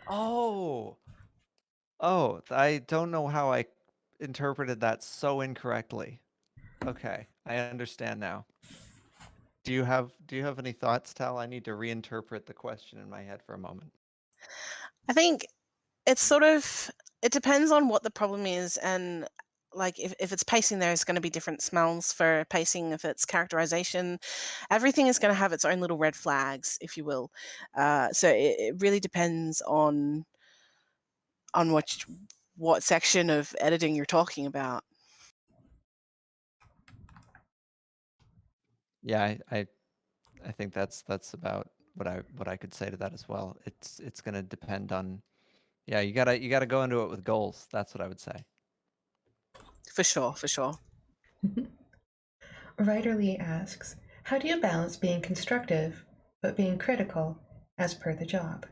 S2: Oh, I don't know how I interpreted that so incorrectly. Okay, I understand now. Do you have any thoughts, Tal? I need to reinterpret the question in my head for a moment.
S4: I think it's it depends on what the problem is, and like if it's pacing, there's going to be different smells for pacing. If it's characterization, everything is going to have its own little red flags, if you will. So it really depends on what section of editing you're talking about.
S2: Yeah, I think that's about what I could say to that as well. It's going to depend on, yeah, you gotta go into it with goals. That's what I would say.
S4: For sure.
S1: Writerly asks, how do you balance being constructive but being critical as per the job?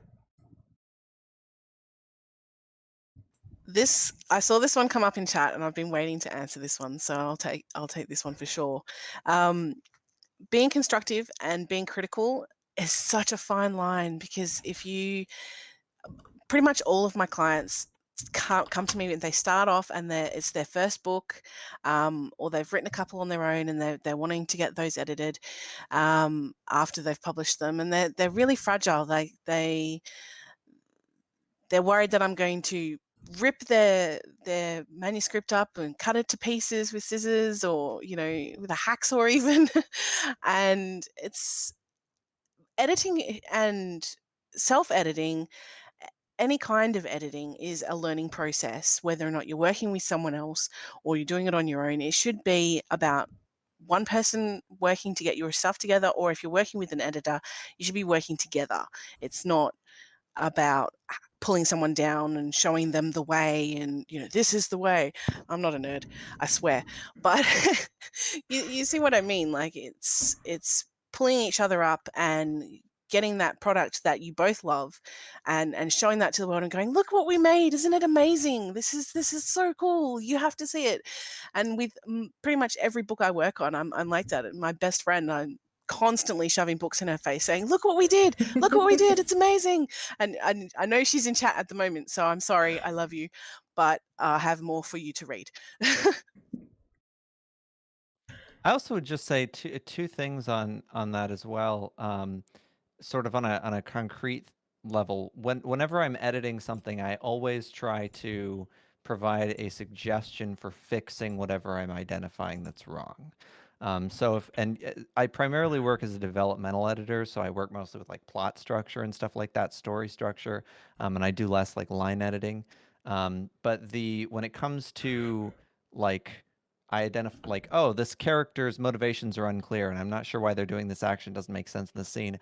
S4: I saw this one come up in chat, and I've been waiting to answer this one, so I'll take this one for sure. Being constructive and being critical is such a fine line, because if you pretty much all of my clients come to me and they start off and it's their first book, or they've written a couple on their own, and they're wanting to get those edited after they've published them, and they're really fragile. They're worried that I'm going to rip their manuscript up and cut it to pieces with scissors, or with a hacksaw even. And it's editing and self-editing. Any kind of editing is a learning process, whether or not you're working with someone else or you're doing it on your own. It should be about one person working to get your stuff together, or if you're working with an editor, you should be working together. It's not about pulling someone down and showing them the way, and this is the way. I'm not a nerd, I swear, but you see what I mean. Like it's pulling each other up and getting that product that you both love and showing that to the world and going, look what we made, isn't it amazing? This is so cool, you have to see it. And with pretty much every book I work on, I'm like that. My best friend, I'm constantly shoving books in her face saying, look what we did, look what we did, it's amazing. And I know she's in chat at the moment, so I'm sorry, I love you, but I have more for you to read.
S2: I also would just say two things on that as well. Sort of on a concrete level, whenever I'm editing something, I always try to provide a suggestion for fixing whatever I'm identifying that's wrong. So I primarily work as a developmental editor, so I work mostly with like plot structure and stuff like that, story structure, and I do less like line editing. But when it comes to like I identify like, oh, this character's motivations are unclear, and I'm not sure why they're doing this action, doesn't make sense in the scene.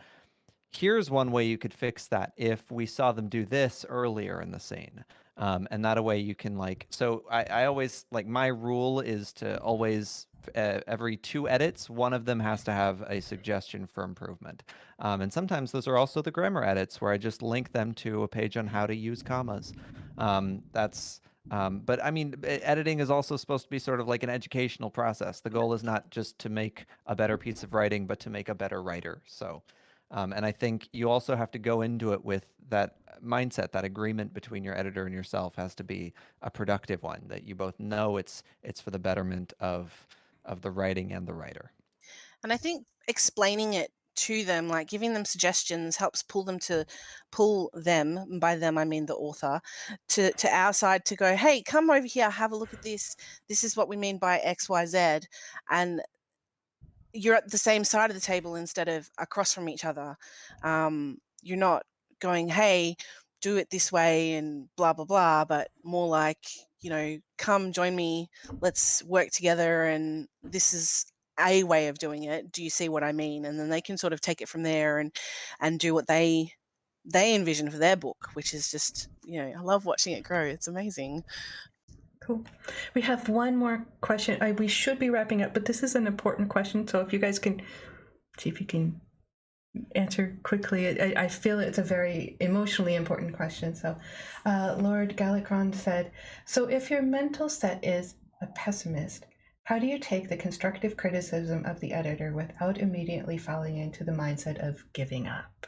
S2: Here's one way you could fix that if we saw them do this earlier in the scene. And that a way you can like, so I always like, my rule is to always, every 2 edits, one of them has to have a suggestion for improvement. And sometimes those are also the grammar edits where I just link them to a page on how to use commas. But I mean, editing is also supposed to be sort of like an educational process. The goal is not just to make a better piece of writing, but to make a better writer. So, and I think you also have to go into it with that mindset, that agreement between your editor and yourself has to be a productive one, that you both know it's for the betterment of the writing and the writer.
S4: And I think explaining it to them, like giving them suggestions, helps pull them, by them I mean the author, to our side, to go, hey, come over here, have a look at this. This is what we mean by XYZ. And you're at the same side of the table instead of across from each other. You're not going, hey, do it this way and blah, blah, blah, but more like, come join me, let's work together, and this is a way of doing it. Do you see what I mean? And then they can sort of take it from there and do what they envision for their book, which is just, I love watching it grow. It's amazing.
S1: Cool. We have one more question. We should be wrapping up, but this is an important question. So if you guys can see if you can answer quickly. I feel it's a very emotionally important question. So Lord Gallicron said, so if your mental set is a pessimist, how do you take the constructive criticism of the editor without immediately falling into the mindset of giving up?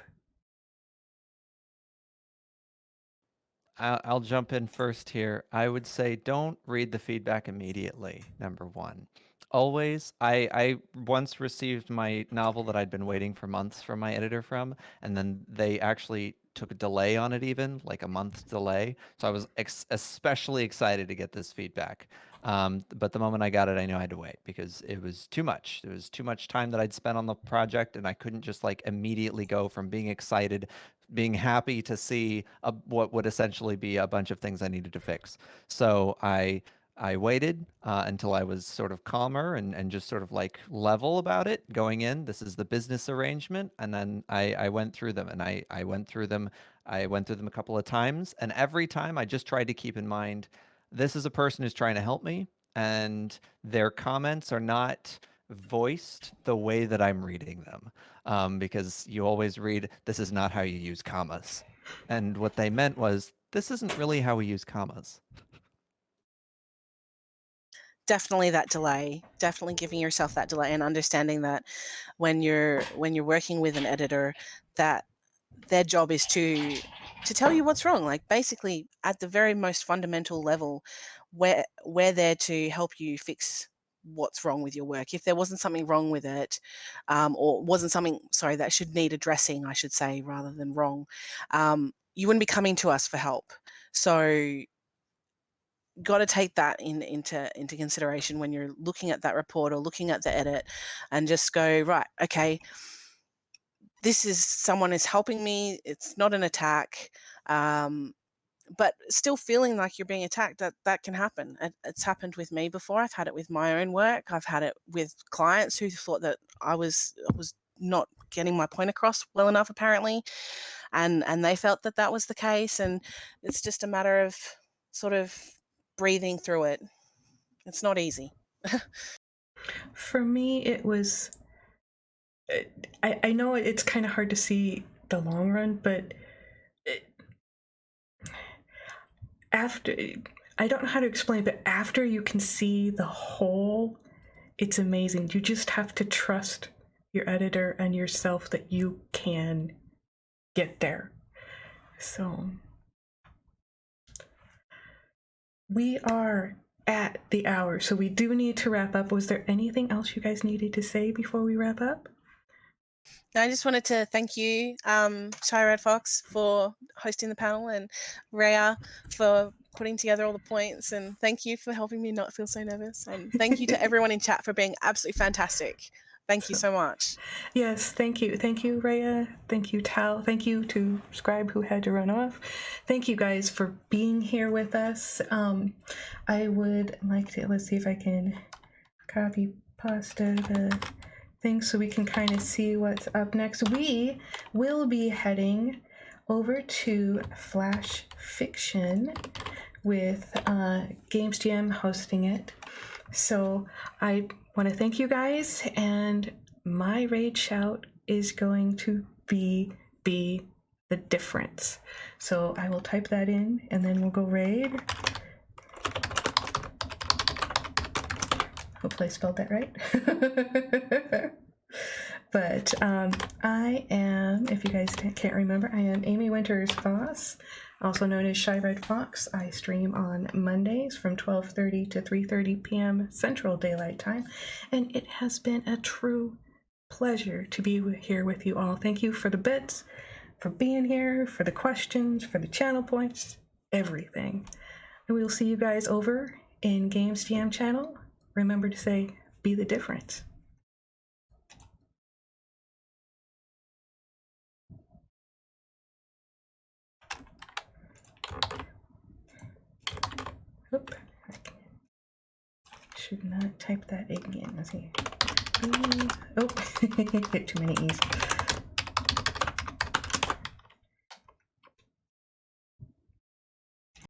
S2: I'll jump in first here. I would say don't read the feedback immediately, number one. Always, I once received my novel that I'd been waiting for months from my editor from, and then they actually took a delay on it, even like a month delay. So I was especially excited to get this feedback. But the moment I got it, I knew I had to wait because it was too much. There was too much time that I'd spent on the project, and I couldn't just like immediately go from being excited, being happy to see what would essentially be a bunch of things I needed to fix. So I waited until I was sort of calmer and just sort of like level about it going in. This is the business arrangement. And then I went through them, and I went through them. I went through them a couple of times, and every time I just tried to keep in mind, this is a person who's trying to help me, and their comments are not voiced the way that I'm reading them. Because you always read, this is not how you use commas. And what they meant was, this isn't really how we use commas.
S4: Definitely that delay, definitely giving yourself that delay, and understanding that when you're working with an editor, that their job is to tell you what's wrong. Like basically at the very most fundamental level, we're there to help you fix what's wrong with your work. If there wasn't something wrong with it, or wasn't something, sorry, that should need addressing, I should say, rather than wrong, you wouldn't be coming to us for help. So got to take that into consideration when you're looking at that report or looking at the edit, and just go, right, okay, this is someone is helping me. It's not an attack, but still feeling like you're being attacked. That can happen. It's happened with me before. I've had it with my own work. I've had it with clients who thought that I was not getting my point across well enough, apparently. and they felt that that was the case, and it's just a matter of sort of breathing through it. It's not easy.
S1: For me, it was. I know it's kind of hard to see the long run, but after, I don't know how to explain, but after you can see the whole, it's amazing. You just have to trust your editor and yourself that you can get there. So we are at the hour, so we do need to wrap up. Was there anything else you guys needed to say before we wrap up?
S4: I just wanted to thank you, ShyRedFox, for hosting the panel, and LRhea for putting together all the points, and thank you for helping me not feel so nervous, and thank you to everyone in chat for being absolutely fantastic. Thank you so much.
S1: Yes, thank you. Thank you, Rhea. Thank you, Tal. Thank you to Scribe, who had to run off. Thank you guys for being here with us. I would like to, let's see if I can copy pasta the thing so we can kind of see what's up next. We will be heading over to Flash Fiction with Games GM hosting it. So I want to thank you guys, and my raid shout is going to be the difference. So I will type that in, and then we'll go raid. Hopefully I spelled that right. But I am, if you guys can't remember, I am Amy Winters Voss, also known as ShyRedFox. I stream on Mondays from 12:30 to 3:30 p.m. Central Daylight Time, and it has been a true pleasure to be here with you all. Thank you for the bits, for being here, for the questions, for the channel points, everything. And we'll see you guys over in Games GM channel. Remember to say, be the difference. Oop. Should not type that again. Let's see. Oh, hit too many E's.